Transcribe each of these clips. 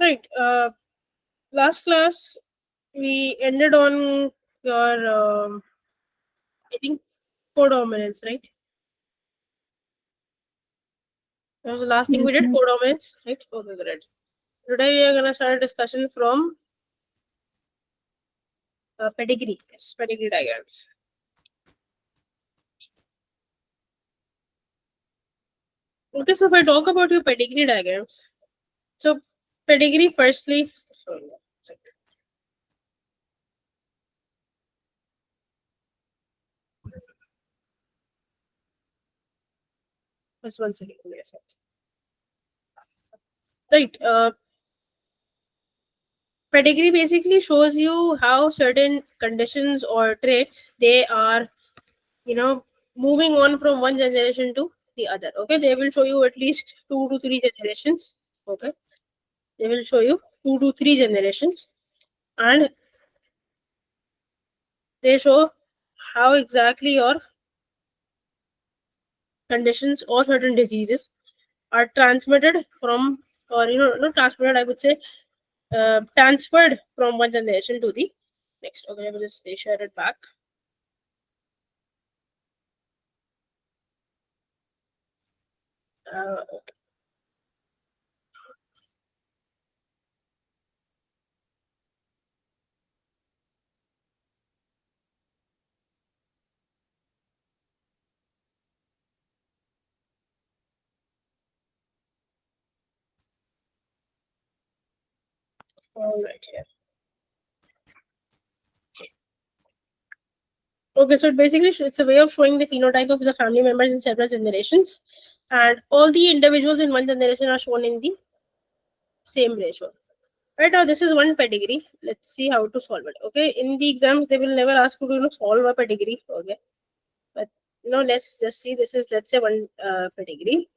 Right. Last class we ended on your I think codominance, right? That was the last thing we Yes, did, ma'am. codominance, right? Okay, great. Today we are gonna start a discussion from pedigree, yes, pedigree diagrams. Okay, so if I talk about your pedigree diagrams, so pedigree firstly, sorry, just 1 second, yes. Right. Pedigree basically shows you how certain conditions or traits they are, moving on from one generation to the other. Okay, they will show you at least 2 to 3 generations. Okay, they will show you 2 to 3 generations, and they show how exactly your conditions or certain diseases are transmitted from, or not transmitted, I would say, transferred from one generation to the next. Okay, let me just share it back. Okay. All right, here. Okay, so basically it's a way of showing the phenotype of the family members in several generations, and all the individuals in one generation are shown in the same ratio. Right now, this is one pedigree. Let's see how to solve it. Okay, in the exams they will never ask you to solve a pedigree. Okay, but let's just see. This is, let's say, one pedigree.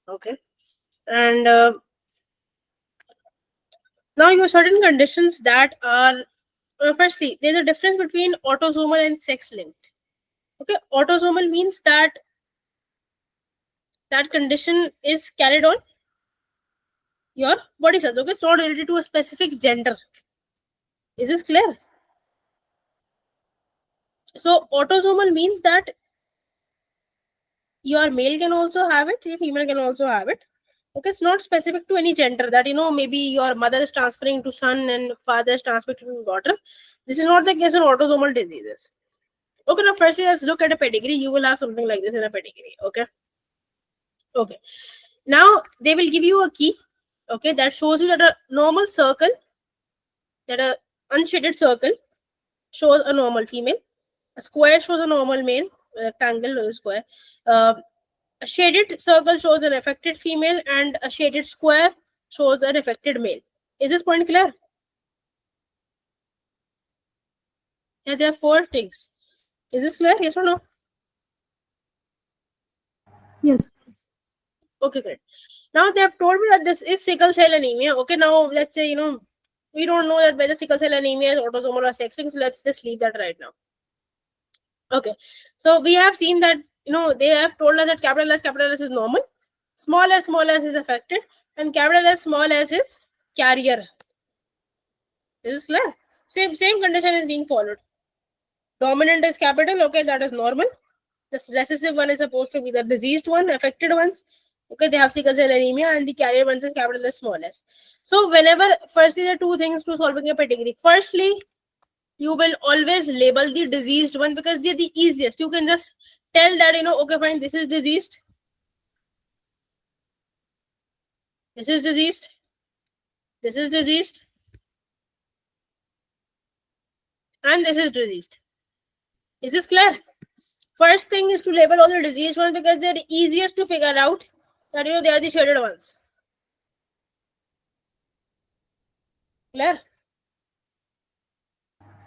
Okay, and now you have certain conditions that are, firstly, there's a difference between autosomal and sex linked. Okay, autosomal means that that condition is carried on your body cells. Okay, it's not related to a specific gender. Is this clear? So autosomal means that your male can also have it, your female can also have it. Okay, it's not specific to any gender, that maybe your mother is transferring to son and father is transferring to daughter. This is not the case in autosomal diseases. Okay, now firstly let's look at a pedigree. You will have something like this in a pedigree. Okay, now they will give you a key, okay, that shows you that a normal circle, that a unshaded circle shows a normal female, a square shows a normal male, a rectangle or a square. A shaded circle shows an affected female, and a shaded square shows an affected male. Is this point clear? Yeah, there are 4 things. Is this clear? Yes or no? Yes. Okay, great. Now they have told me that this is sickle cell anemia. Okay, now let's say, we don't know that whether sickle cell anemia is autosomal or sex linked, so let's just leave that right now. Okay, so we have seen that, they have told us that capital S is normal, small s is affected, and capital S small s is carrier. Is this clear? Same condition is being followed. Dominant is capital, okay, that is normal. The recessive one is supposed to be the diseased one, affected ones. Okay, they have sickle cell anemia, and the carrier ones is capital S small s. So whenever, firstly, there are 2 things to solving a pedigree. Firstly, you will always label the diseased one because they're the easiest. You can just tell that, okay, fine, this is diseased, this is diseased, this is diseased, and this is diseased. Is this clear? First thing is to label all the diseased ones because they're the easiest to figure out that, they are the shaded ones. Clear?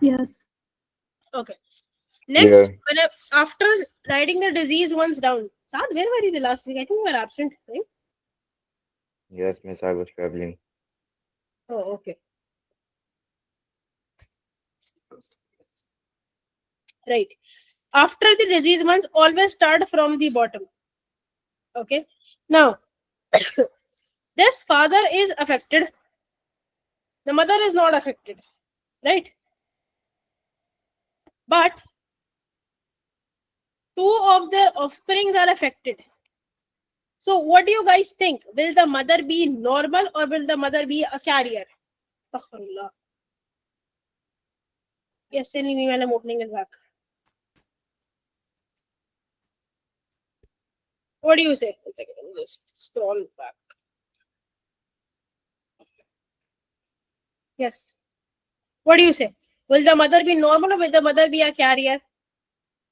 Yes. Okay. Next, Yeah. after writing the disease ones down, Saad, where were you the last week? I think you were absent, right? Yes, miss, I was traveling. Oh, okay. Right. After the disease ones, always start from the bottom. Okay. Now, this father is affected, the mother is not affected, right? But two of the offsprings are affected. So what do you guys think? Will the mother be normal or will the mother be a carrier? Astaghfirullah. Yes, tell me when I'm opening it back. What do you say? One second, let me just scroll back. Yes. What do you say? Will the mother be normal or will the mother be a carrier?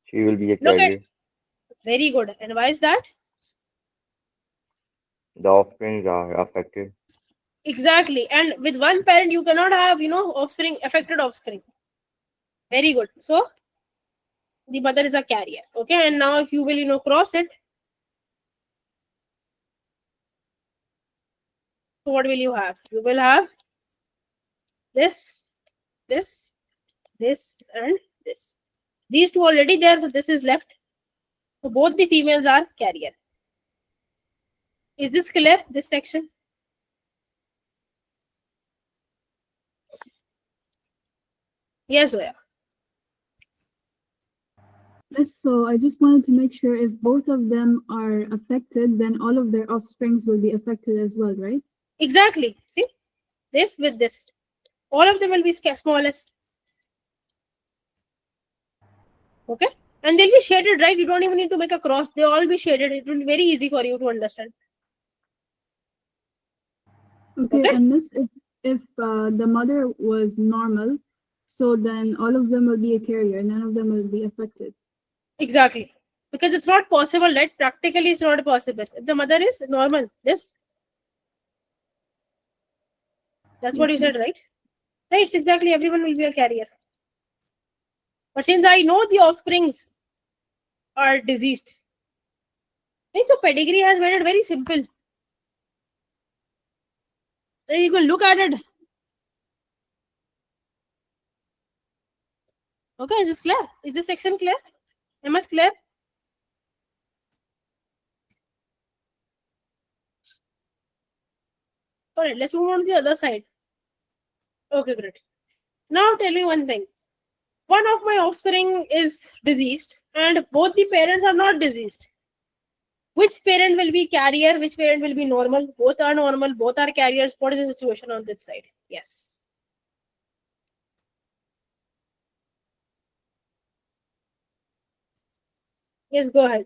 She will be a Look carrier. at, very good. And why is that? The offsprings are affected. Exactly. And with one parent, you cannot have, offspring, affected offspring. Very good. So the mother is a carrier. Okay. And now if you will, cross it. So what will you have? You will have this, this, this, and this. These two already there. So this is left. So both the females are carrier. Is this clear? This section? Yes, Zoya. Yes, so I just wanted to make sure if both of them are affected, then all of their offsprings will be affected as well, right? Exactly. See? This with this. All of them will be smallest. Okay? And they'll be shaded, right? You don't even need to make a cross. They'll all be shaded. It will be very easy for you to understand. Okay, Okay? and this if the mother was normal, so then all of them will be a carrier, none of them will be affected. Exactly. Because it's not possible, right? Practically, it's not possible. If the mother is normal, this. That's what you said, right? Right, exactly. Everyone will be a carrier. But since I know the offsprings are diseased, right? So pedigree has made it very simple. So you can look at it. Okay, is this clear? Is this section clear? Am I clear? Alright, let's move on to the other side. Okay, great. Now tell me one thing. One of my offspring is diseased and both the parents are not diseased. Which parent will be carrier? Which parent will be normal? Both are normal, both are carriers. What is the situation on this side? Yes. Yes, go ahead.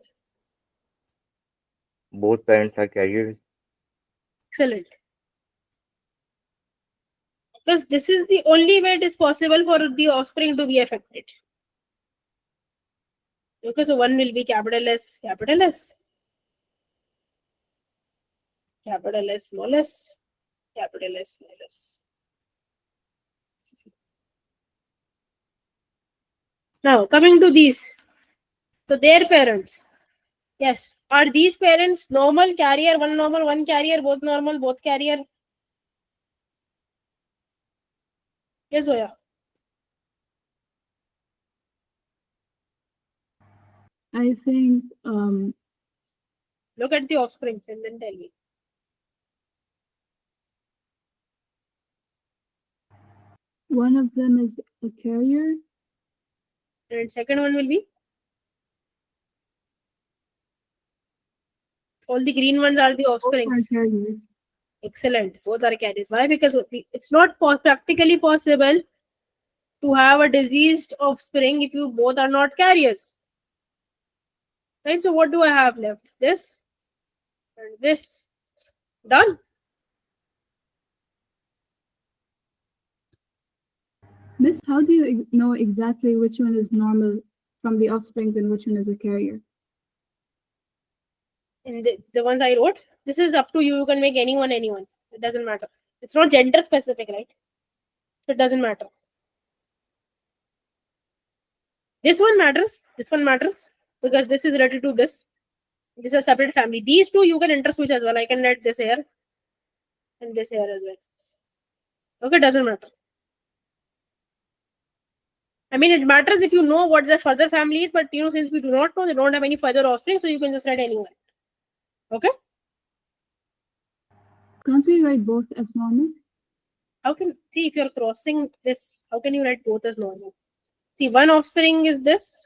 Both parents are carriers. Excellent. Because this is the only way it is possible for the offspring to be affected. Okay, so one will be capital S, capital S, capital S, small s, capital S, small s. Now, coming to these. So, their parents. Yes. Are these parents normal, carrier, one carrier, both normal, both carrier? Yes, Zoya. I think Look at the offsprings and then tell me. one of them is a carrier. And second one will be? All the green ones are the Both are offsprings. carriers. Excellent. Both are carriers. Why? Because it's not practically possible to have a diseased offspring if you both are not carriers. Right? So what do I have left? This and this. Done. Miss, how do you know exactly which one is normal from the offsprings and which one is a carrier? In the ones I wrote, this is up to you. You can make anyone. It doesn't matter. It's not gender specific, right? So it doesn't matter. This one matters. This one matters because this is related to this. This is a separate family. These two you can interswitch as well. I can write this here and this here as well. Okay, doesn't matter. I mean, it matters if you know what the further family is, but since we do not know, they don't have any further offspring, so you can just write anyone. Okay? can't we write both as normal? How can, see, if you're crossing this, how can you write both as normal? See, one offspring is this.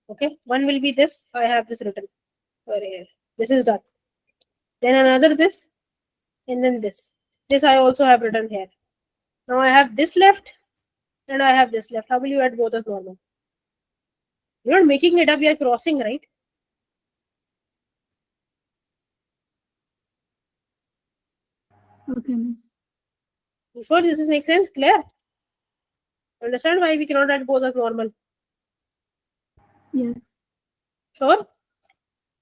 Okay, one will be this. I have this written over here. This is done. Then another this, and then this. This I also have written here. Now I have this left, and I have this left. How will you write both as normal? You're not making it up. We are crossing, right? Okay, miss. You sure this makes sense? Clear? Understand why we cannot write both as normal? Yes. Sure?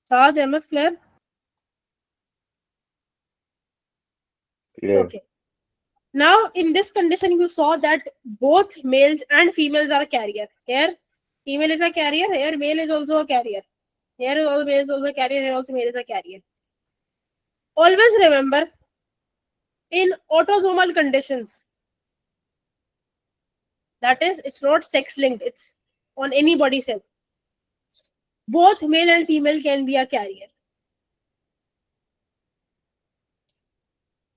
Saad, Ahmed, clear? Clear. Okay. Now, in this condition, you saw that both males and females are a carrier. Here, female is a carrier. Here, male is also a carrier. Here, also male is also a carrier. Here, also male is a carrier. Always remember, in autosomal conditions, that is, it's not sex-linked. It's on any body cell. Both male and female can be a carrier.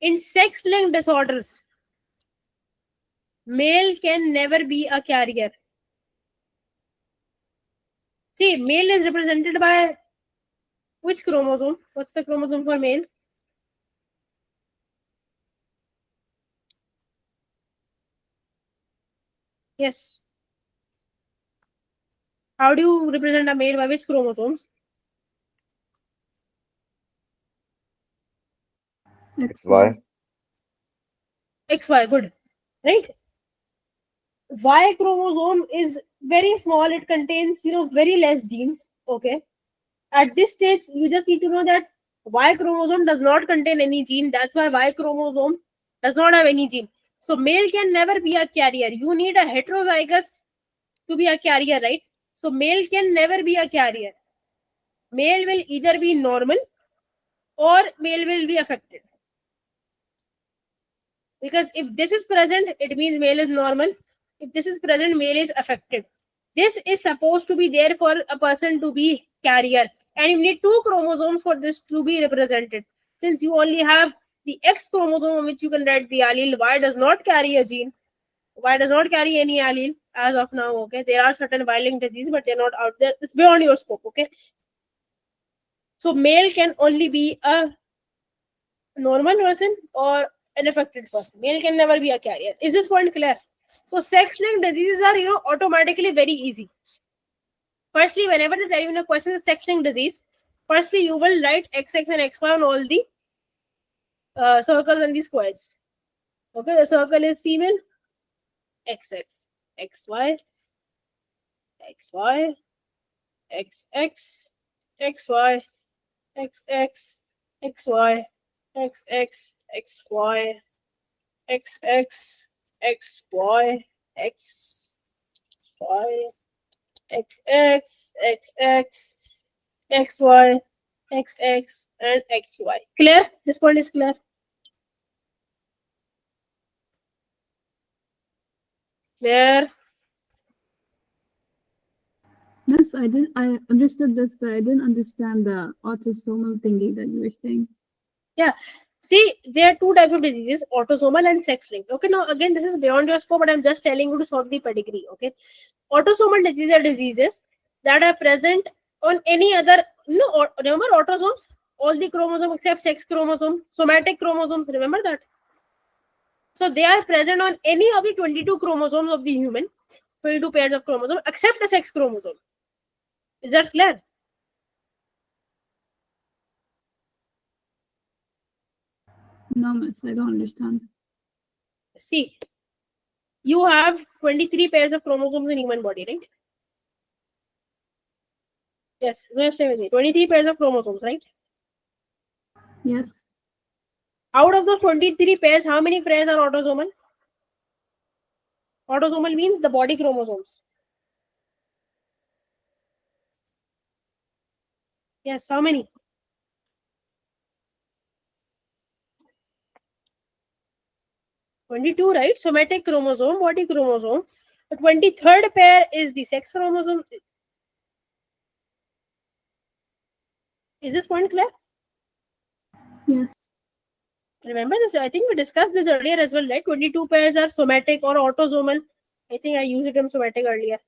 In sex-linked disorders, male can never be a carrier. See, male is represented by which chromosome? What's the chromosome for male? Yes. How do you represent a male by which chromosomes? XY. XY, good. Right? Y chromosome is very small. It contains, very less genes. Okay. At this stage, you just need to know that Y chromosome does not contain any gene. That's why Y chromosome does not have any gene. So male can never be a carrier. You need a heterozygous to be a carrier, right? So male can never be a carrier. Male will either be normal or male will be affected. Because if this is present, it means male is normal. If this is present, male is affected. This is supposed to be there for a person to be carrier. And you need 2 chromosomes for this to be represented. Since you only have the X chromosome on which you can write the allele, Y does not carry a gene. Y does not carry any allele as of now. Okay, there are certain violent diseases, but they're not out there. It's beyond your scope. Okay, so male can only be a normal person or an affected person. Male can never be a carrier. Is this point clear? So sex-linked diseases are, automatically very easy. Firstly, whenever they tell you in a question of sex-linked disease, firstly you will write XX and XY on all the circles and the squares. Okay, the circle is female, XX, XY, XY, XX, XY, XX, XY, XX, XY, XX, XY, XY, XX, XX, XY, XX, and XY. Clear? This point is clear. Clear? Miss, I understood this, but I didn't understand the autosomal thingy that you were saying. Yeah. See, there are 2 types of diseases, autosomal and sex-linked. Okay, now again, this is beyond your scope, but I'm just telling you to solve the pedigree. Okay, autosomal diseases are diseases that are present on any other, remember autosomes? All the chromosomes except sex chromosome, somatic chromosomes, remember that? So they are present on any of the 22 chromosomes of the human, 22 pairs of chromosomes, except the sex chromosome. Is that clear? No, miss, I don't understand. See, you have 23 pairs of chromosomes in human body, right? Yes, so stay with me. 23 pairs of chromosomes, right? Yes. Out of those 23 pairs, how many pairs are autosomal? Autosomal means the body chromosomes. Yes, how many? 22, right? Somatic chromosome, body chromosome. The 23rd pair is the sex chromosome. Is this point clear? Yes. Remember this? I think we discussed this earlier as well, right? 22 pairs are somatic or autosomal. I think I used the term somatic earlier.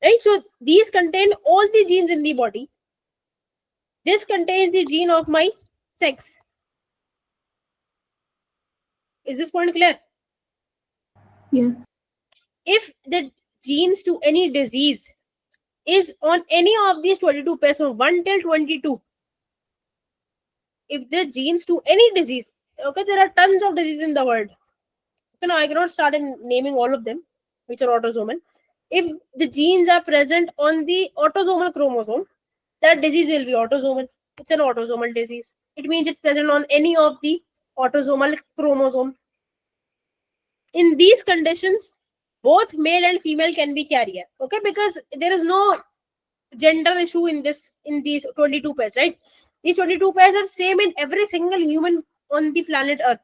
Right? So these contain all the genes in the body. This contains the gene of my sex. Is this point clear? Yes. If the genes to any disease is on any of these 22 pairs from 1 till 22, if the genes to any disease, okay, there are tons of diseases in the world. Okay, now I cannot start in naming all of them, which are autosomal. If the genes are present on the autosomal chromosome, that disease will be autosomal. It's an autosomal disease. It means it's present on any of the autosomal chromosome. In these conditions, both male and female can be carrier. Okay, because there is no gender issue in these 22 pairs, right? These 22 pairs are same in every single human on the planet Earth.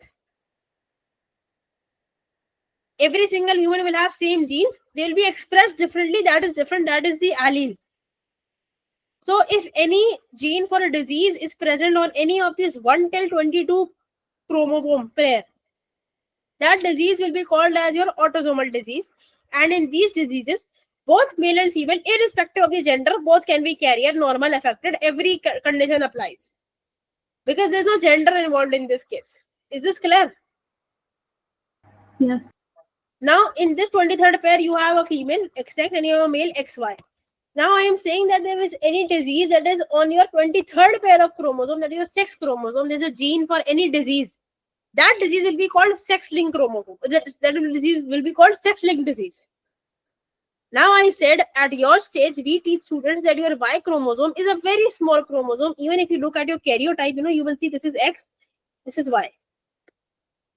Every single human will have same genes. They will be expressed differently. That is different. That is the allele. So if any gene for a disease is present on any of these 1 till 22 chromosome pair, that disease will be called as your autosomal disease. And in these diseases, both male and female, irrespective of the gender, both can be carrier, normal, affected. Every condition applies. Because there's no gender involved in this case. Is this clear? Yes. Now, in this 23rd pair, you have a female XX and you have a male XY. Now, I am saying that there is any disease that is on your 23rd pair of chromosome, that is your sex chromosome. There's a gene for any disease. That disease will be called sex-linked chromosome. That disease will be called sex-linked disease. Now, I said at your stage, we teach students that your Y chromosome is a very small chromosome. Even if you look at your karyotype, you will see this is X, this is Y.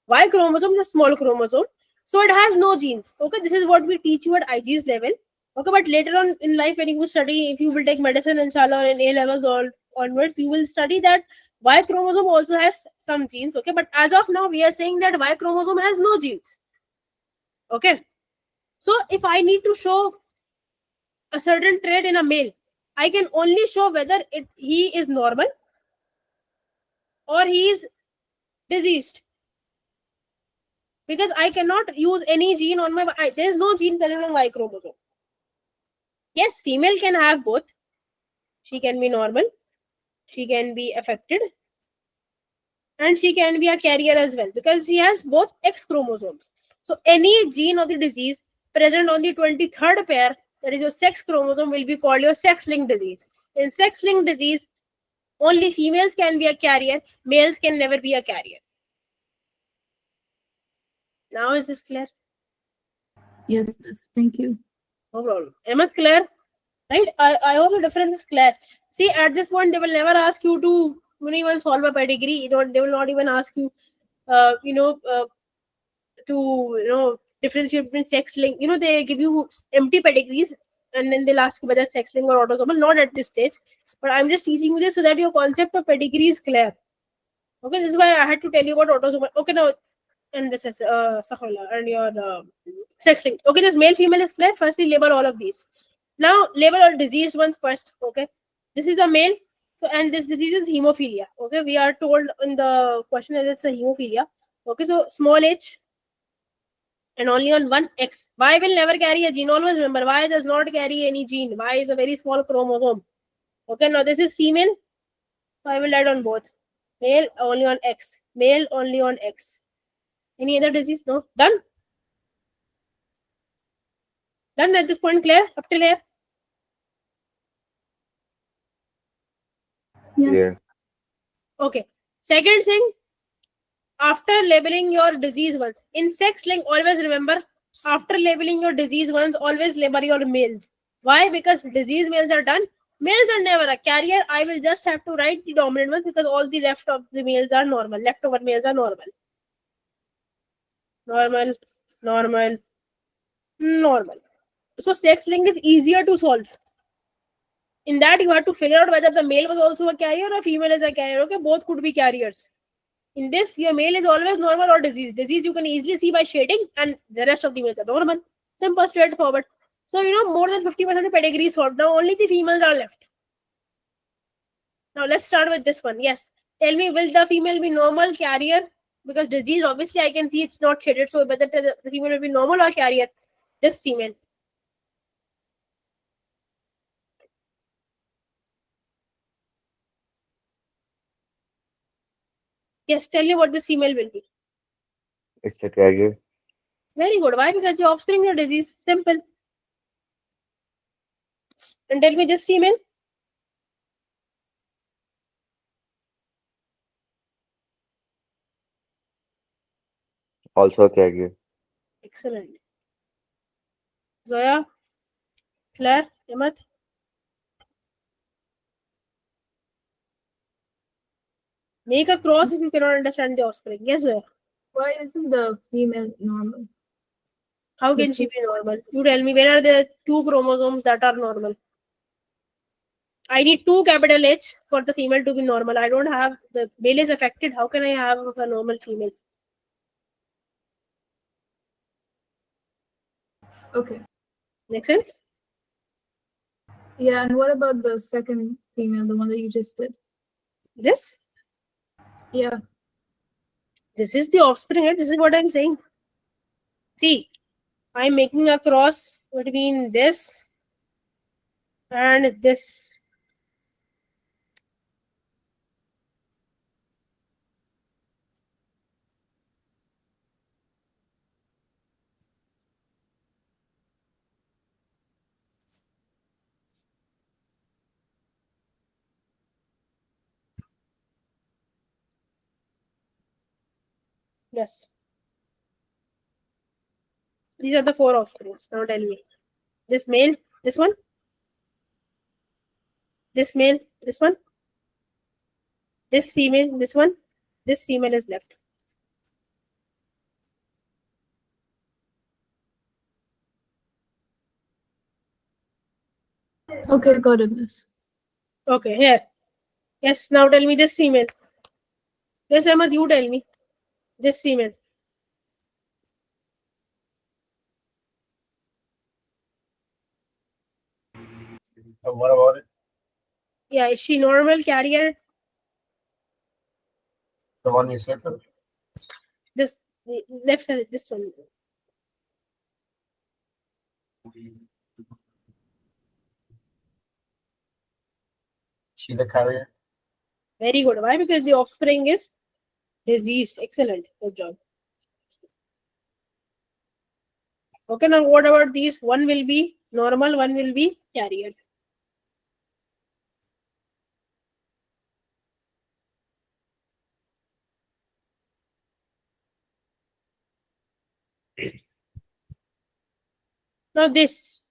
Y chromosome is a small chromosome. So it has no genes. Okay, this is what we teach you at IG's level. Okay, but later on in life, when you will study, if you will take medicine, inshallah, and A levels or onwards, you will study that Y chromosome also has some genes. Okay, but as of now, we are saying that Y chromosome has no genes. Okay, so if I need to show a certain trait in a male, I can only show whether he is normal or he is diseased. Because I cannot use any gene on my, there is no gene present on Y chromosome. Yes, female can have both. She can be normal, she can be affected, and she can be a carrier as well because she has both X chromosomes. So any gene of the disease present on the 23rd pair, that is your sex chromosome, will be called your sex-linked disease. In sex-linked disease, only females can be a carrier, males can never be a carrier. Now is this clear? Yes, yes. Thank you. No problem. Am I clear? Right? I hope the difference is clear. See, at this point, they will never ask you to even solve a pedigree. They will not even ask you, to differentiate between sex link. They give you empty pedigrees and then they'll ask you whether sex link or autosomal. Not at this stage. But I'm just teaching you this so that your concept of pedigree is clear. Okay, this is why I had to tell you about autosomal. Okay, now, and this is Sahola and your sex link. Okay, this male female is clear. Firstly, label all of these. Now, label all diseased ones first. Okay, this is a male. So, and this disease is hemophilia. Okay, we are told in the question that it's a hemophilia. Okay, so small h and only on one X. Y will never carry a gene. Always remember, Y does not carry any gene. Y is a very small chromosome. Okay, now this is female. So I will add on both. Male only on X. Male only on X. Any other disease? No? Done? Done at this point, clear? Up till here? Yes. Clear. Okay. Second thing, after labeling your disease ones, in sex link, always remember, after labeling your disease ones, always label your males. Why? Because disease males are done. Males are never a carrier. I will just have to write the dominant ones because all the left of the males are normal. Leftover males are normal. Normal, normal, normal. So sex link is easier to solve. In that, you have to figure out whether the male was also a carrier or female is a carrier. Okay, both could be carriers. In this, your male is always normal or disease. Disease you can easily see by shading, and the rest of the males are normal. Simple, straightforward. So, more than 50% of pedigree solved. Now, only the females are left. Now let's start with this one. Yes. Tell me, will the female be normal carrier? Because disease, obviously, I can see it's not shaded. So whether the female will be normal or carrier? This female. Yes, tell me what this female will be. It's a carrier. Very good. Why? Because the offspring of disease. Simple. And tell me this female. Also a carrier. Excellent. Zoya, Claire, Ahmed. Make a cross if you cannot understand the offspring. Yes, Zoya. Why isn't the female normal? How can she be normal? You tell me, when are the two chromosomes that are normal? I need two capital H for the female to be normal. I don't have, the male is affected. How can I have a normal female? Okay. Make sense? Yeah, and what about the second female, the one that you just did? This? Yeah. This is the offspring. This is what I'm saying. See, I'm making a cross between this and this. Yes. These are the four offsprings. Now tell me. This male, this one. This male, this one. This female, this one. This female is left. Okay, got it, miss. Okay, here. Yes, now tell me this female. Yes, Ahmed, you tell me. This female. What about it? Yeah, is she normal carrier? The one you said? This the left side, this one. She's a carrier. Very good. Why? Because the offspring is diseased. Excellent. Good job. Okay, now what about these? One will be normal, one will be carrier. Now this,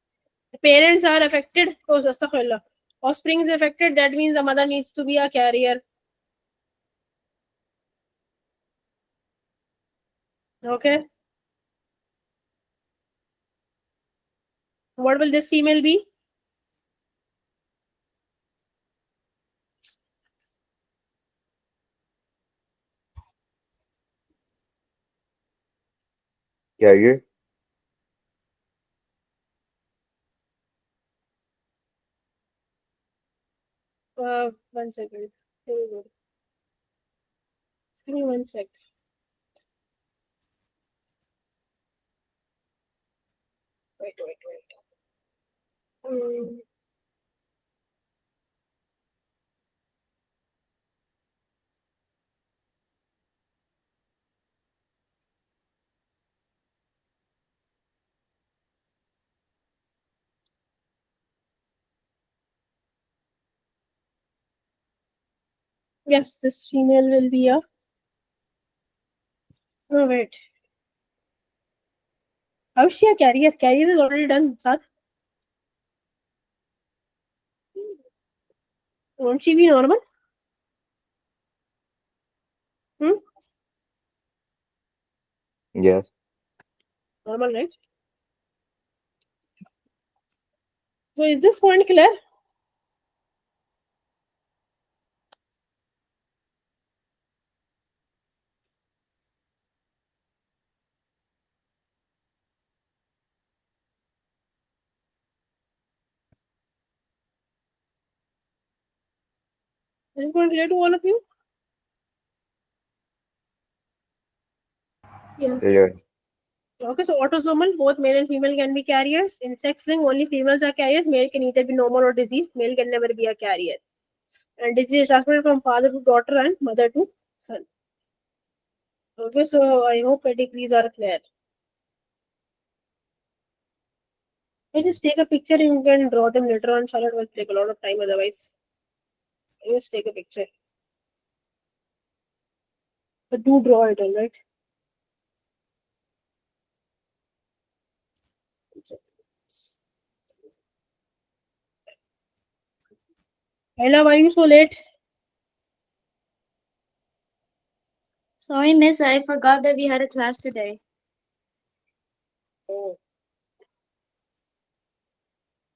the parents are affected. Oh, astaghfirullah. Offspring is affected. That means the mother needs to be a carrier. Okay. What will this female be? Carrier. 1 second. Very good. Give me 1 sec. Wait. Yes, this female will be a. No, wait. How is she a carrier? Carrier is already done, Sad. Won't she be normal? Yes. Normal, right? So is this point clear? This is going to clear to all of you? Yes. Clear. Okay, so autosomal, both male and female can be carriers. In sex-linked, only females are carriers. Male can either be normal or diseased. Male can never be a carrier. And disease is transmitted from father to daughter and mother to son. Okay, so I hope pedigrees are clear. I just take a picture and you can draw them later on. Charlotte will take a lot of time otherwise. Just take a picture. But do draw it, alright? Ella, why are you so late? Sorry, miss, I forgot that we had a class today. Oh.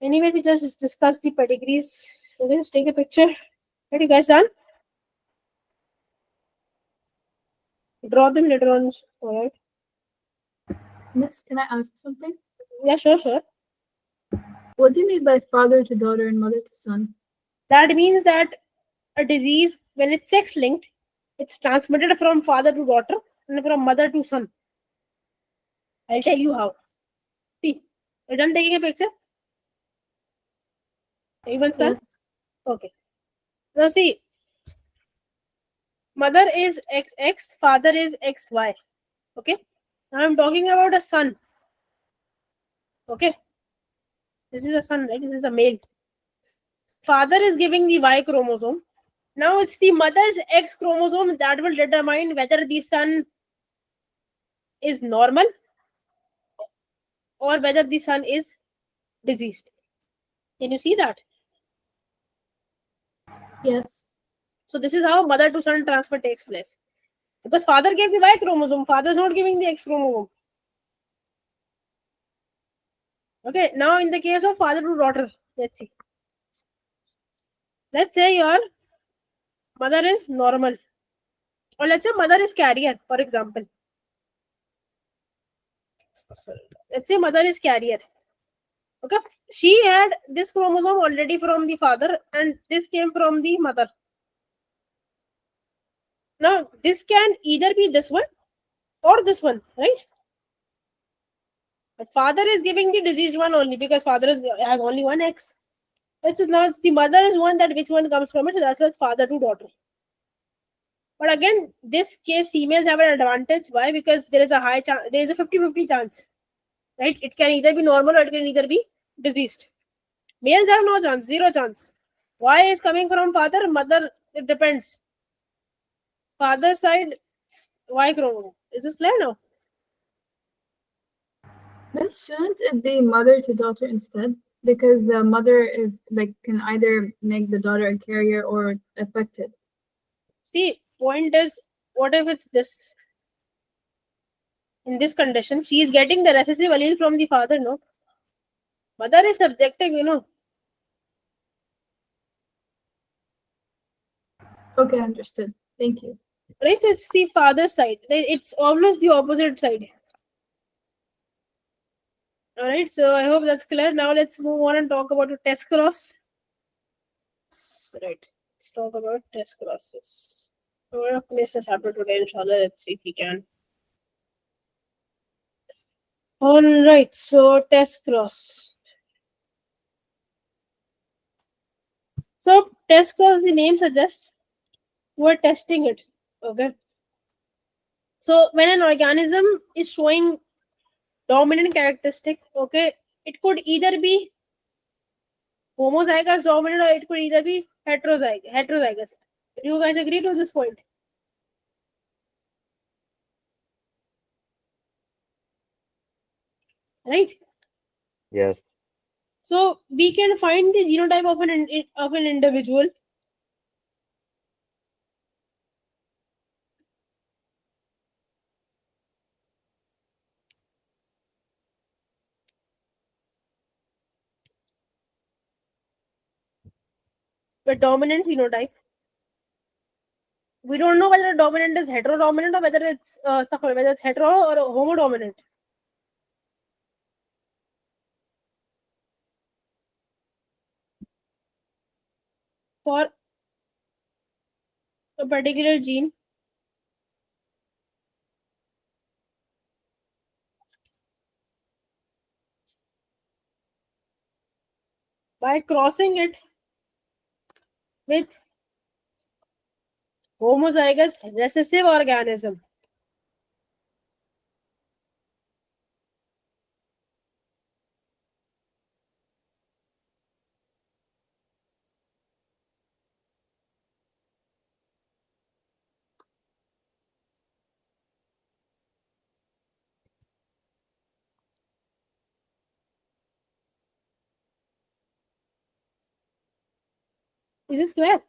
Anyway, we just discussed the pedigrees. So just take a picture. Are you guys done? Draw them later on. Alright. Miss, can I ask something? Yeah, sure. What do you mean by father to daughter and mother to son? That means that a disease, when it's sex linked, it's transmitted from father to daughter and from mother to son. I'll tell you how. See, you're done taking a picture? Everyone's done? Yes. Okay. Now see, mother is XX, father is XY. Okay. Now I'm talking about a son. Okay. This is a son, right? This is a male. Father is giving the Y chromosome. Now it's the mother's X chromosome that will determine whether the son is normal or whether the son is diseased. Can you see that? Yes. So this is how mother to son transfer takes place. Because father gave the Y chromosome, father is not giving the X chromosome. Okay, now in the case of father to daughter, let's see. Let's say your mother is normal. Or let's say mother is carrier, for example. Let's say mother is carrier. Okay, she had this chromosome already from the father and this came from the mother. Now, this can either be this one or this one, right? But father is giving the diseased one only because father has only one X. It's not the mother is one that which one comes from it, so that's why it's father to daughter. But again, this case females have an advantage. Why? Because there is a high chance, there is a 50-50 chance, right? It can either be normal or it can either be diseased. Males have no chance, zero chance. Y is coming from father, mother, it depends. Father side, Y chromosome. Is this clear now? Miss, shouldn't it be mother to daughter instead? Because mother is like can either make the daughter a carrier or affected. See, point is, what if it's this? In this condition, she is getting the recessive allele from the father, no? Mother is subjective, you know. Okay, understood. Thank you. Right? So it's the father's side. It's always the opposite side. Alright, so I hope that's clear. Now let's move on and talk about the test cross. Right. Let's talk about test crosses. We're gonna finish the chapter today, inshallah. Let's see if we can. Alright, so test cross. So test cross, the name suggests we're testing it. Okay. So when an organism is showing dominant characteristic, okay, it could either be homozygous dominant or it could either be heterozygous. Do you guys agree to this point? Right? Yes. So we can find the genotype of an individual with dominant phenotype. We don't know whether dominant is heterodominant or whether it's hetero or homodominant. For a particular gene by crossing it with homozygous recessive organism. Is this clear?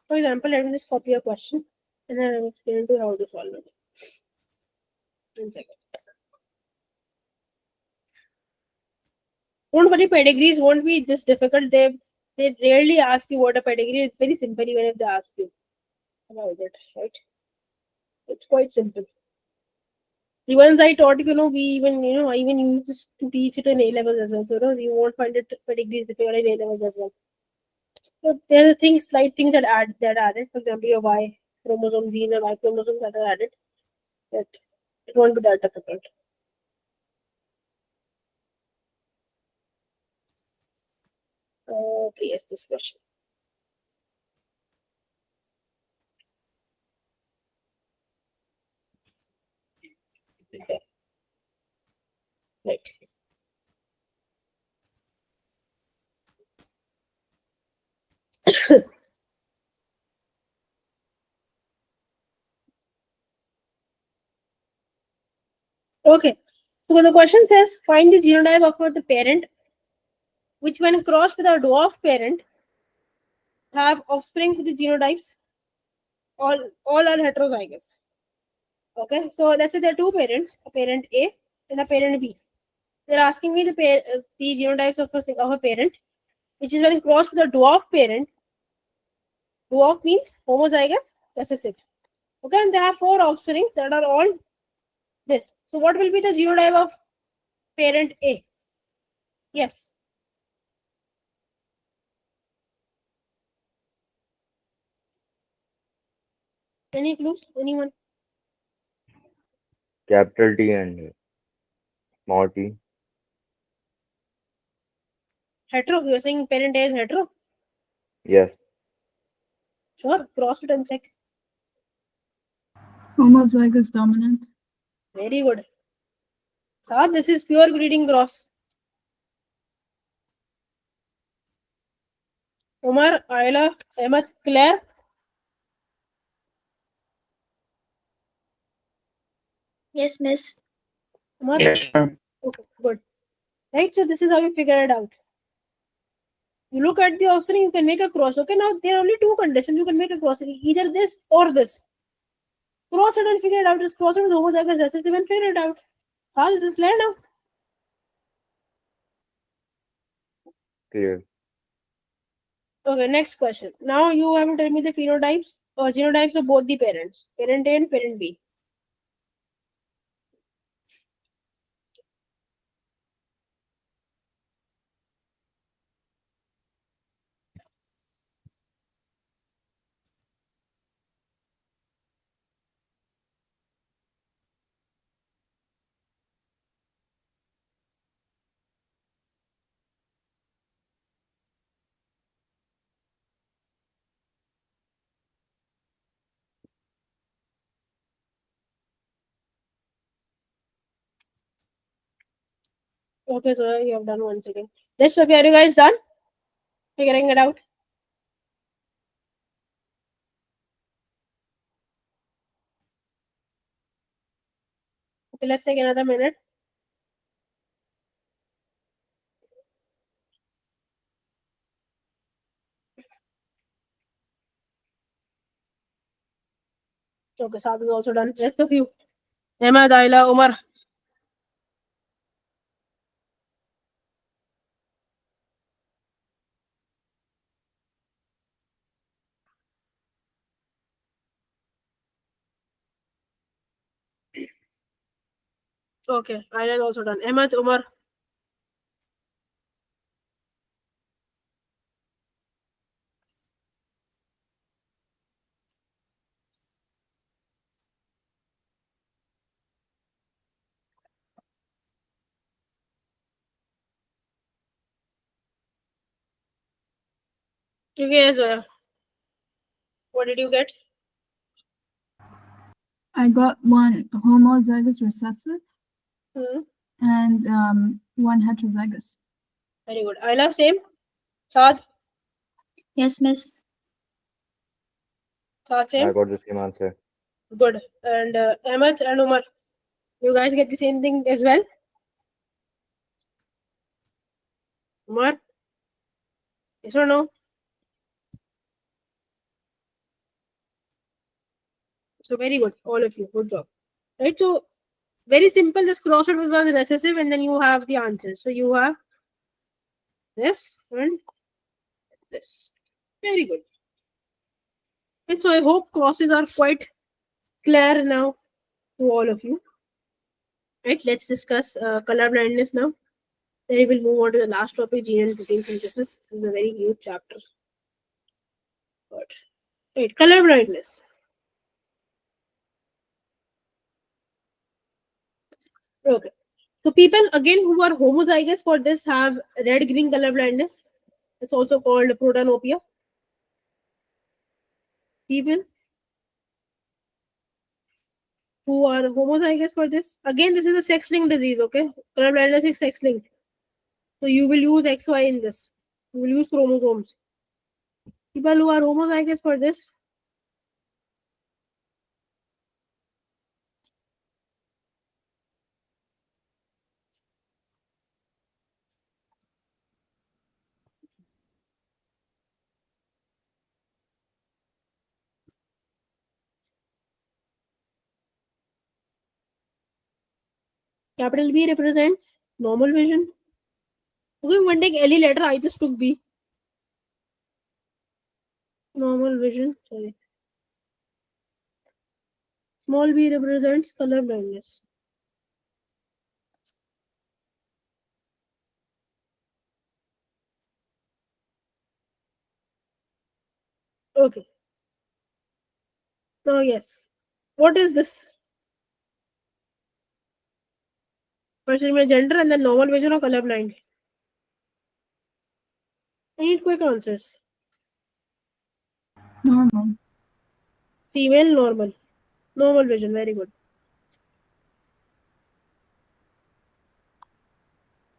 For example, let me just copy a question and then I'll explain to you how to solve it. 1 second. Don't worry, pedigrees won't be this difficult. They rarely ask you what a pedigree is. It's very simple even if they ask you about it, right? It's quite simple. The ones I taught, we even, I even use this to teach it in A levels as well. So, you won't find it pedigrees difficult in A levels as well. So there are things, slight things that are added. For example, your Y chromosome gene or Y chromosomes that are added. That it won't be that difficult. Okay, yes, this question. Okay. Right. Okay. So the question says find the genotype of the parent, which when crossed with a dwarf parent have offspring with the genotypes. All are heterozygous. Okay, so let's say there are two parents, a parent A and a parent B. They're asking me the genotypes of a parent, which is when crossed with a dwarf parent. Dwarf means homozygous recessive. Okay, and they have 4 offsprings that are all this. So what will be the genotype of parent A? Yes. Any clues? Anyone? Capital T and small t. Hetero. You're saying parent A is hetero? Yes. Sure. Cross it and check. Homozygous dominant. Very good. So this is pure breeding cross. Umar, Ayla, Ahmed, Claire. Yes, miss. Umar? Yes, ma'am. Okay, good. Right, so this is how you figure it out. You look at the offspring, you can make a cross. Okay, now there are only 2 conditions you can make a cross. Either this or this. Cross it and figure it out. Just cross it with homozygous recessive and figure it out. How is this clear now? Clear. Okay, next question. Now you have to tell me the phenotypes or genotypes of both the parents, parent A and parent B. Okay, so you have done once again. Rest of you, are you guys done figuring it out? Okay, let's take another minute. Okay, Saad is also done. Rest of you, Ahmed, Ayla, Umar. Okay, Ayla is also done. Ahmed, Umar. Okay, so what did you get? I got one homozygous recessive Hmm. and one heterozygous. Very good. I love same. Saad, Yes, Miss. Saad I same. got the same answer. Good. And Ahmed and Umar, you guys get the same thing as well? Umar? Yes or no? So very good, all of you. Good job. Right? So very simple, just cross it with one recessive and then you have the answer. So you have this and this. Very good. And so I hope crosses are quite clear now to all of you. Right, let's discuss color blindness now. Then we will move on to the last topic, gene and protein synthesis. This is a very huge chapter. But, right, color blindness. Okay. So people again who are homozygous for this have red-green color blindness. It's also called protanopia. People who are homozygous for this, again, this is a sex-linked disease, okay? Color blindness is sex-linked. So you will use XY in this. You will use chromosomes. People who are homozygous for this, capital B represents normal vision. Okay, I'm going to take any letter. I just took B. Normal vision. Sorry. Small b represents color blindness. Okay. Now, yes. What is this? First, my gender and then normal vision or color blind. I need quick answers. Normal. Female, normal. Normal vision. Very good.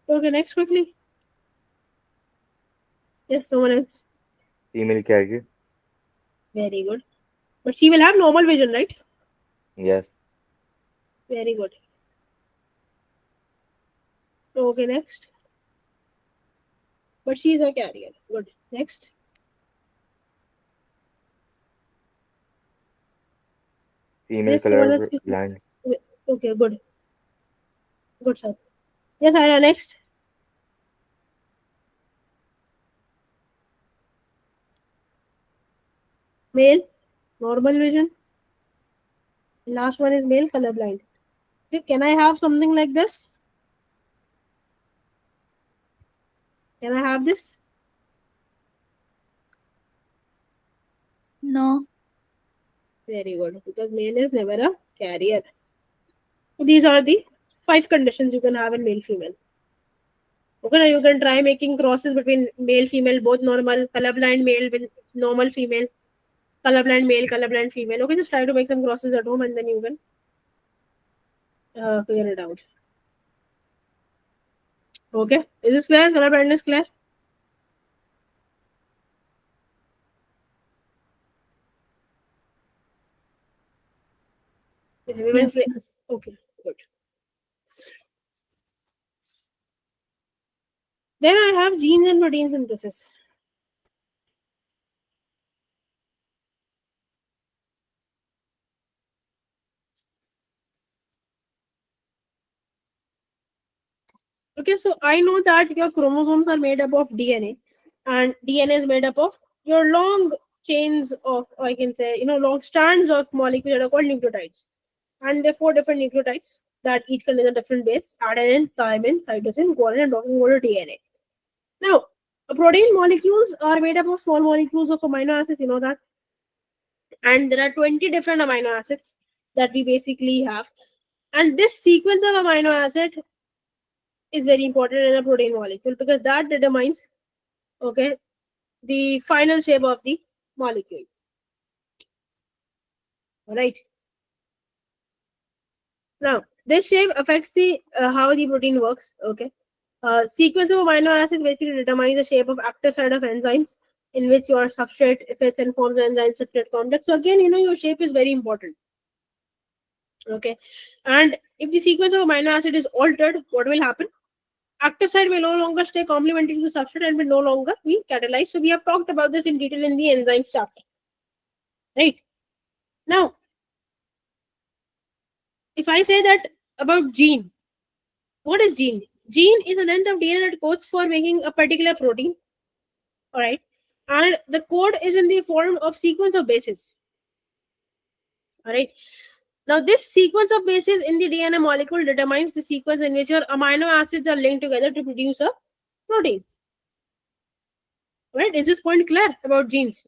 Okay, next quickly. Yes, someone else. Female carrier. Very good. But she will have normal vision, right? Yes. Very good. Okay, next. But she is a carrier. Good. Next. Female Yes, someone else. color blind. Okay, good. Good, sir. Yes, Aya, next. Male, normal vision. Last one is male, colorblind. Okay, can I have something like this? Can I have this? No. Very good, because male is never a carrier. So these are the 5 conditions you can have in male, female. Okay, now you can try making crosses between male, female, both normal, colorblind male with normal female, colorblind male, colorblind female. Okay, just try to make some crosses at home and then you can figure it out. Okay, is this clear? Colorblindness clear? Is everyone Yes, clear? yes. Okay, good. Then I have genes and protein synthesis. Okay, so I know that your chromosomes are made up of DNA, and DNA is made up of your long chains of, I can say, long strands of molecules that are called nucleotides. And there are 4 different nucleotides that each contain a different base: adenine, thymine, cytosine, guanine, and talking about DNA. Now, protein molecules are made up of small molecules of amino acids, you know that. And there are 20 different amino acids that we basically have. And this sequence of amino acid is very important in a protein molecule because that determines, okay, the final shape of the molecule. All right. Now, this shape affects the how the protein works. Okay. Sequence of amino acids basically determines the shape of active site of enzymes in which your substrate fits and forms an enzyme substrate complex. So again, your shape is very important. Okay. And if the sequence of amino acid is altered, what will happen? Active site will no longer stay complementary to the substrate and will no longer be catalyzed. So we have talked about this in detail in the enzymes chapter. Right. Now, if I say that about gene, what is gene? Gene is a length of DNA that codes for making a particular protein. All right. And the code is in the form of sequence of bases. All right. Now, this sequence of bases in the DNA molecule determines the sequence in which your amino acids are linked together to produce a protein. All right. Is this point clear about genes?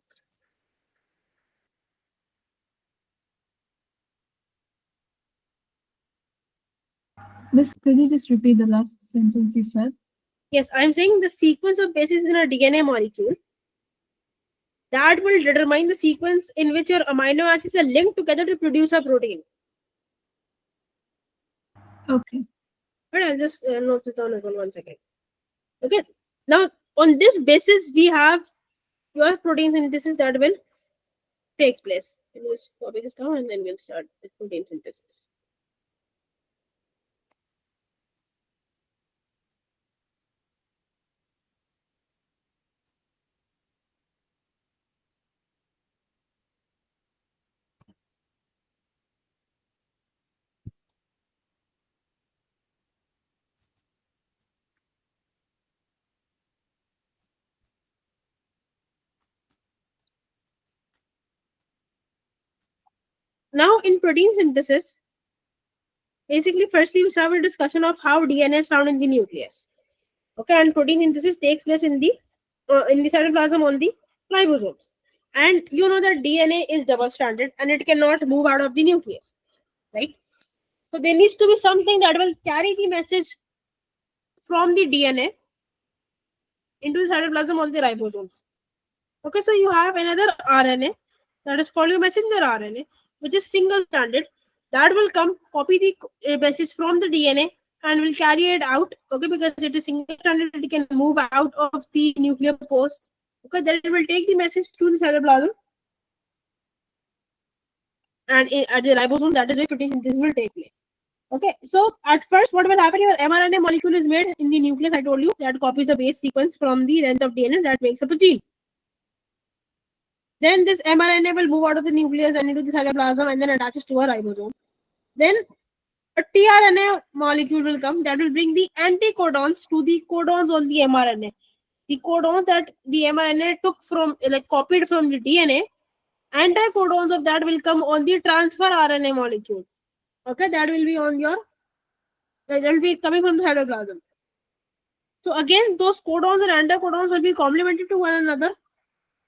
Miss, could you just repeat the last sentence you said? Yes, I'm saying the sequence of bases in a DNA molecule that will determine the sequence in which your amino acids are linked together to produce a protein. Okay. But I'll just note this down as well 1 second. Okay. Now, on this basis, we have your protein synthesis that will take place. We'll just copy this down and then we'll start with protein synthesis. Now, in protein synthesis, basically, firstly, we start with a discussion of how DNA is found in the nucleus. Okay, and protein synthesis takes place in the cytoplasm on the ribosomes. And you know that DNA is double-stranded and it cannot move out of the nucleus, right? So there needs to be something that will carry the message from the DNA into the cytoplasm on the ribosomes. Okay, so you have another RNA that is called your messenger RNA, which is single-stranded. That will come, copy the message from the DNA and will carry it out. Okay, because it is single-stranded, it can move out of the nuclear post. Okay, then it will take the message to the cytoplasm. And at the ribosome, that is where protein synthesis will take place. Okay, so at first, what will happen? Your mRNA molecule is made in the nucleus. I told you that copies the base sequence from the length of DNA that makes up a gene. Then this mRNA will move out of the nucleus and into the cytoplasm and then attaches to a ribosome. Then a tRNA molecule will come that will bring the anticodons to the codons on the mRNA. The codons that the mRNA took from, copied from the DNA, anticodons of that will come on the transfer RNA molecule. Okay, that will be on your, that will be coming from the cytoplasm. So again, those codons and anticodons will be complementary to one another.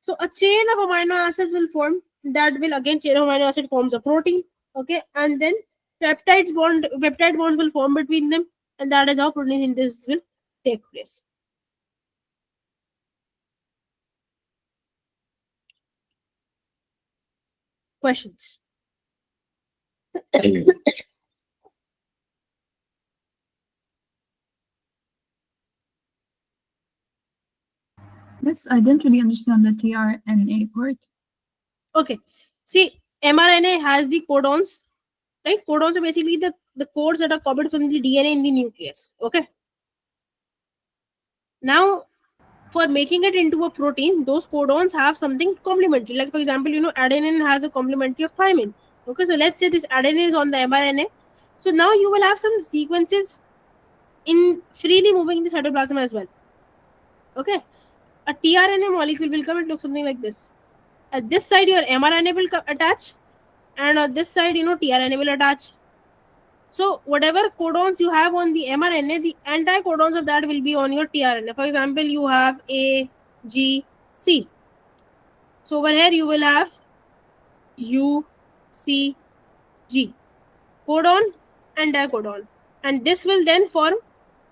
So a chain of amino acids will form. That will again, chain of amino acid forms a protein. Okay, and then peptide bonds will form between them, and that is how protein synthesis will take place. Questions? Miss, I didn't really understand the tRNA part. Okay, see, mRNA has the codons, right? Codons are basically the codes that are copied from the DNA in the nucleus. Okay. Now, for making it into a protein, those codons have something complementary. Like, for example, adenine has a complementary of thymine. Okay, so let's say this adenine is on the mRNA. So now you will have some sequences in freely moving in the cytoplasm as well. Okay, a tRNA molecule will come and look something like this. At this side, your mRNA will attach, and on this side, tRNA will attach. So whatever codons you have on the mRNA, the anticodons of that will be on your tRNA. For example, you have A, G, C. So over here you will have U, C, G. Codon, anticodon. And this will then form,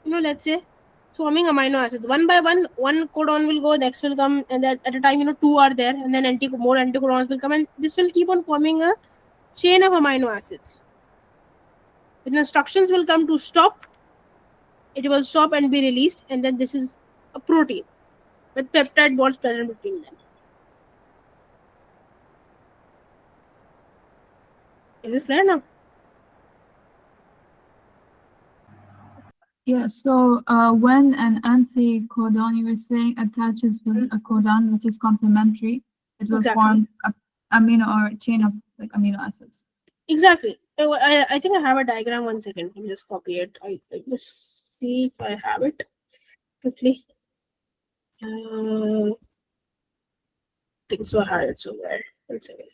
let's say It's forming amino acids. One by one codon will go, next will come, and then at a time, 2 are there, and then more anticodons will come, and this will keep on forming a chain of amino acids. The instructions will come to stop. It will stop and be released, and then this is a protein with peptide bonds present between them. Is this clear now? Yeah, so when an anticodon, you were saying, attaches with a codon, which is complementary, it will Exactly. form a amino or chain of like amino acids. Exactly. I think I have a diagram. 1 second. Let me just copy it. I just see if I have it quickly. I think so. I had it somewhere. 1 second.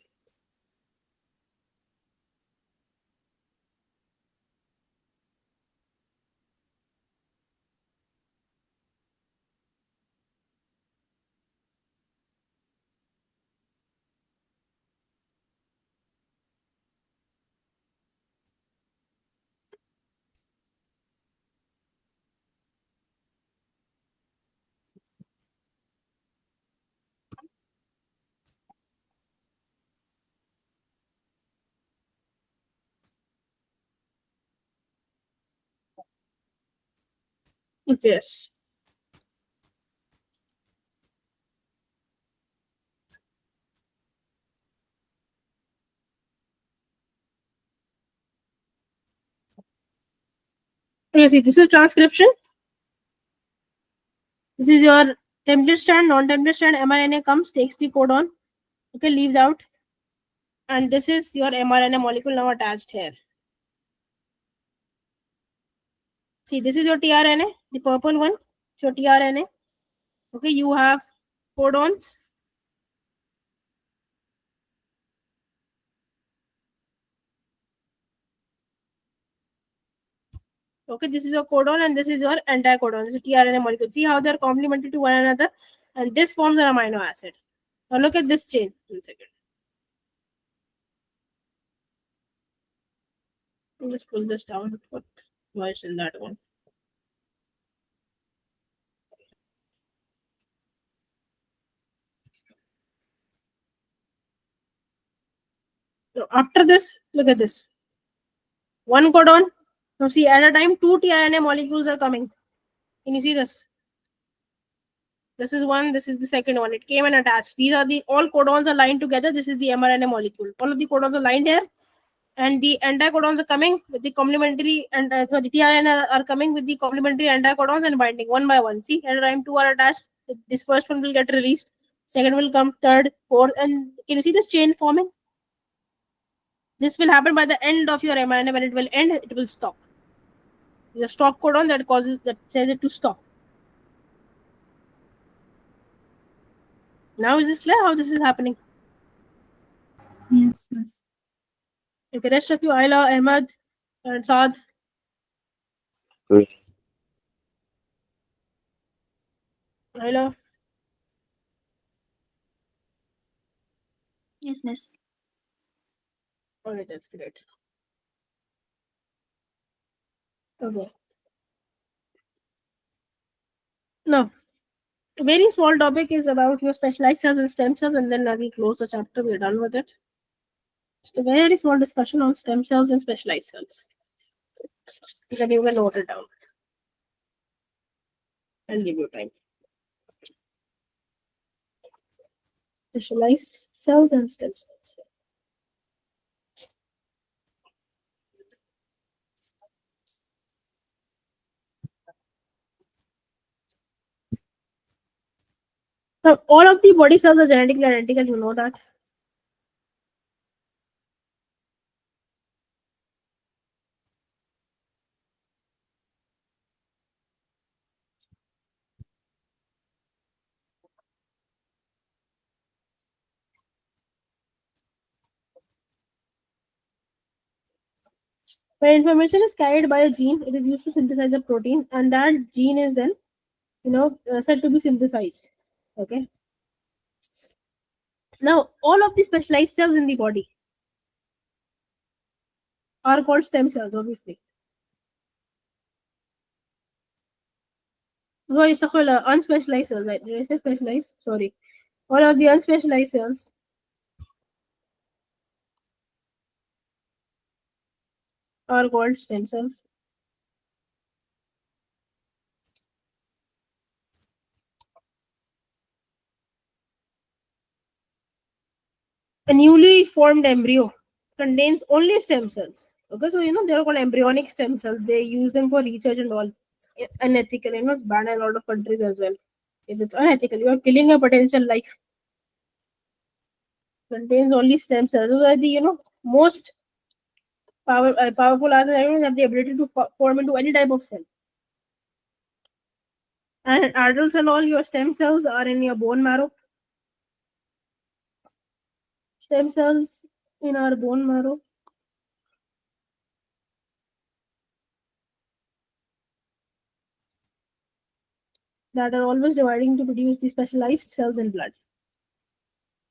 Yes. Okay, see, this is transcription. This is your template strand, non-template strand. mRNA comes, takes the codon, okay, leaves out. And this is your mRNA molecule now attached here. See, this is your tRNA, the purple one. It's your tRNA. Okay, you have codons. Okay, this is your codon and this is your anticodon. This is tRNA molecule. See how they're complementary to one another, and this forms an amino acid. Now look at this chain. 1 second. I'll just pull this down. What was in that one? So after this, look at this. One codon. Now see, at a time, 2 tRNA molecules are coming. Can you see this? This is one, this is the second one. It came and attached. These are the all codons are lined together. This is the mRNA molecule. All of the codons are lined here. And the anticodons are coming with the complementary, and sorry, tRNA are coming with the complementary anticodons and binding one by one. See, at a time 2 are attached. This first one will get released. Second will come, third, fourth, and can you see this chain forming? This will happen by the end of your mRNA. When it will end, it will stop. There's a stop codon that says it to stop. Now is this clear how this is happening? Yes, yes. Okay, rest of you, Ayla, Ahmad, and Saad. Good. Ayla. Yes, miss. Alright, that's great. Okay. Now, a very small topic is about your specialized cells and stem cells, and then we close the chapter. We're done with it. Just a very small discussion on stem cells and specialized cells. Then you can note it down. I'll give you time. Specialized cells and stem cells. Now, all of the body cells are genetically identical. You know that. When information is carried by a gene, it is used to synthesize a protein, and that gene is then, said to be synthesized. Okay. Now, all of the specialized cells in the body are called stem cells, obviously. Sorry, unspecialized cells. Right? Did I say specialized? Sorry. All of the unspecialized cells are called stem cells. A newly formed embryo contains only stem cells. Okay, so they're called embryonic stem cells. They use them for research and all. It's unethical. It's banned in a lot of countries as well. If it's unethical, you are killing a potential life. Contains only stem cells. Those are the most powerful as have the ability to form into any type of cell. And in adults and all, your stem cells are in your bone marrow. Stem cells in our bone marrow. That are always dividing to produce the specialized cells in blood.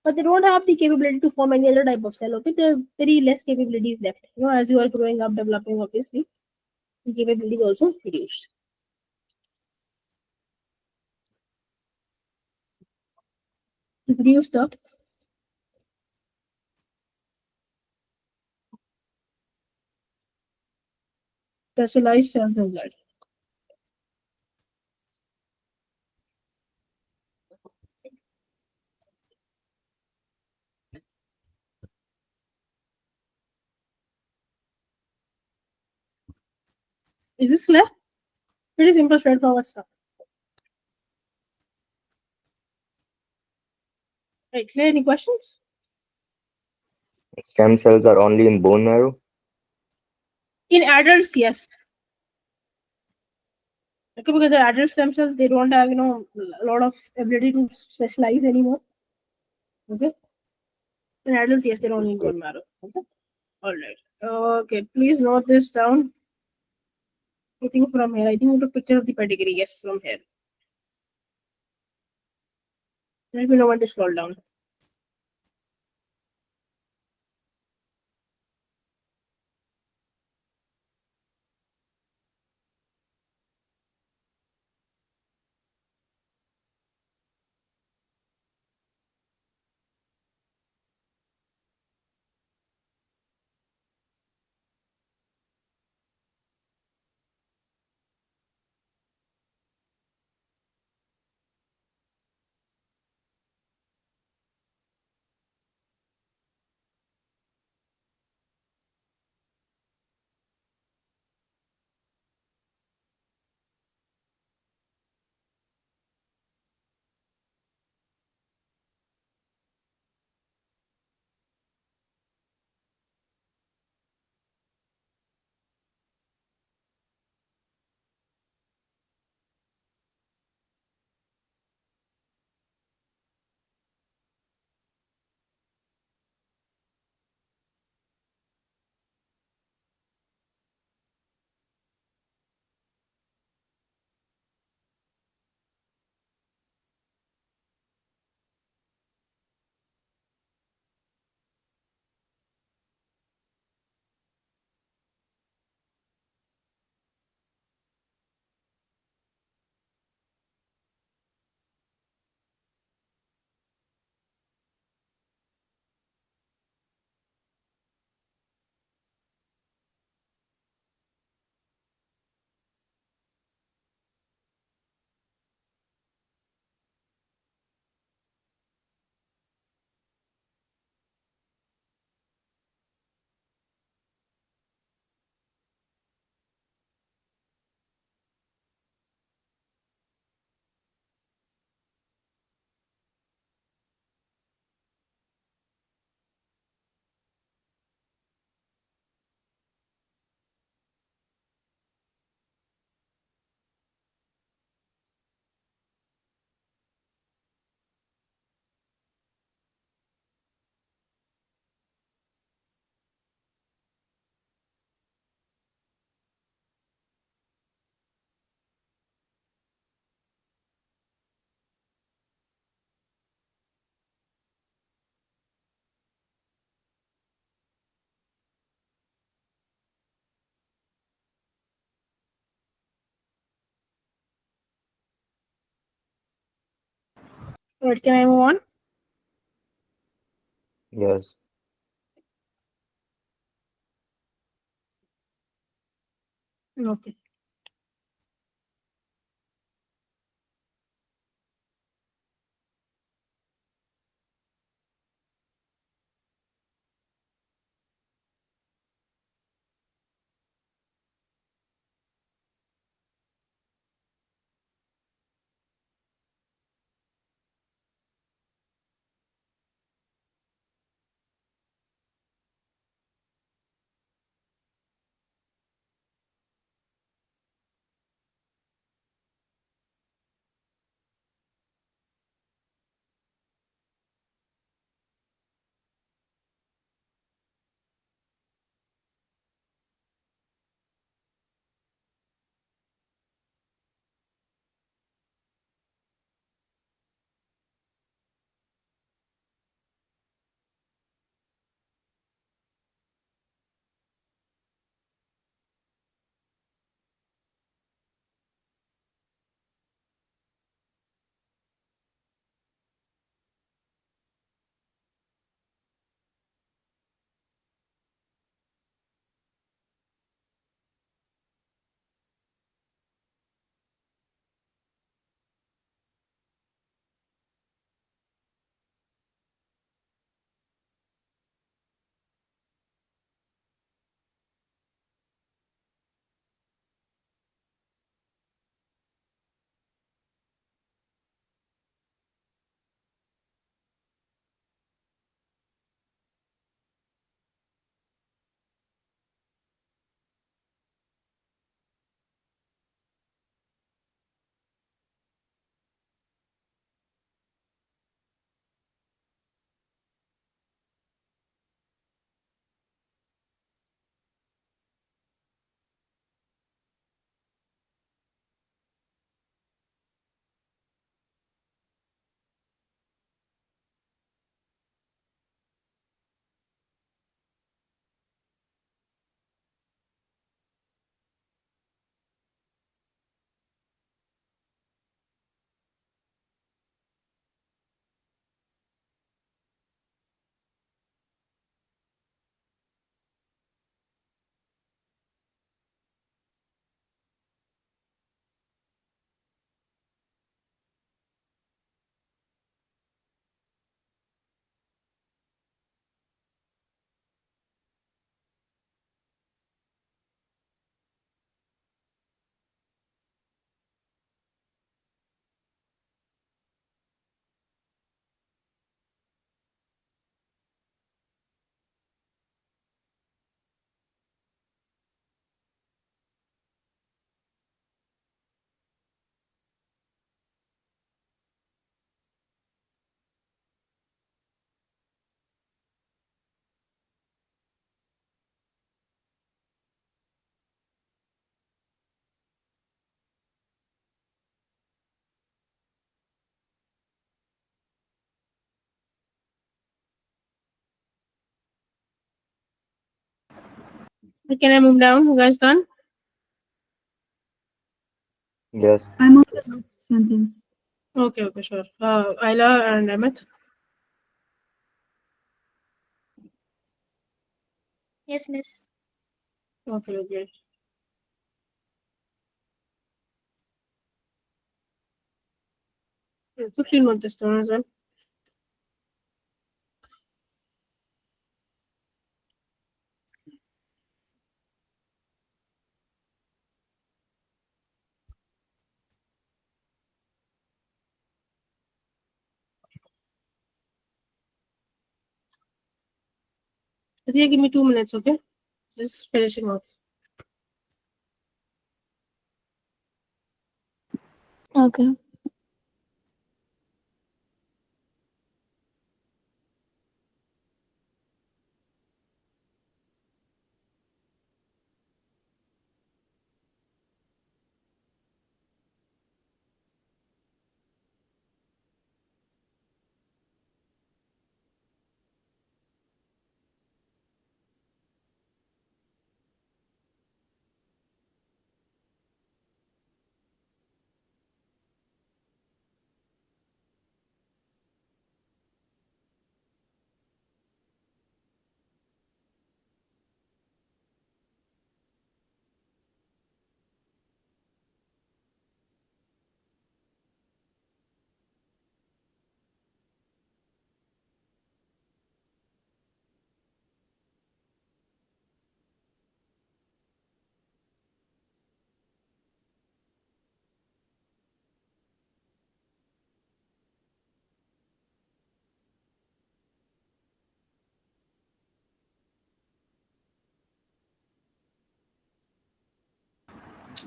But they don't have the capability to form any other type of cell. Okay, there are very less capabilities left. As you are growing up, developing, obviously, the capabilities also reduced. To produce the specialized cells in blood. Is this clear? Pretty simple, straightforward stuff. Right, clear? Any questions? Stem cells are only in bone marrow. In adults, yes. Okay, because the adult stem cells, they don't have a lot of ability to specialize anymore. Okay. In adults, yes, they don't need bone marrow. Okay. All right. Okay, please note this down. I think from here, I think we took a picture of the pedigree. Yes, from here. Let me know when to scroll down. Alright, can I move on? Yes. Okay. Can I move down? You guys done? Yes. I'm on the last sentence. Okay, sure. Ayla and Emmett. Yes, miss. Okay. 15 months this turn as well. Aditya, give me 2 minutes, okay? Just finishing off. Okay.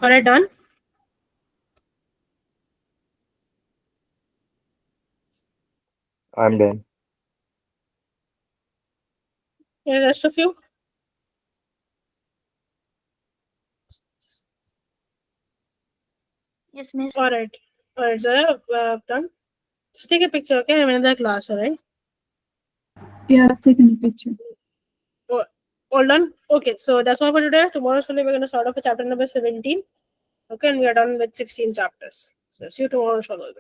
All right, done. I'm done. The rest of you? Yes, miss. All right. So done. Just take a picture, okay? I'm in the class, all right? Yeah, I've taken a picture. All done? Okay, so that's all for today. Tomorrow Sunday we're going to start off with chapter number 17. Okay, and we are done with 16 chapters. So see you tomorrow, inshallah.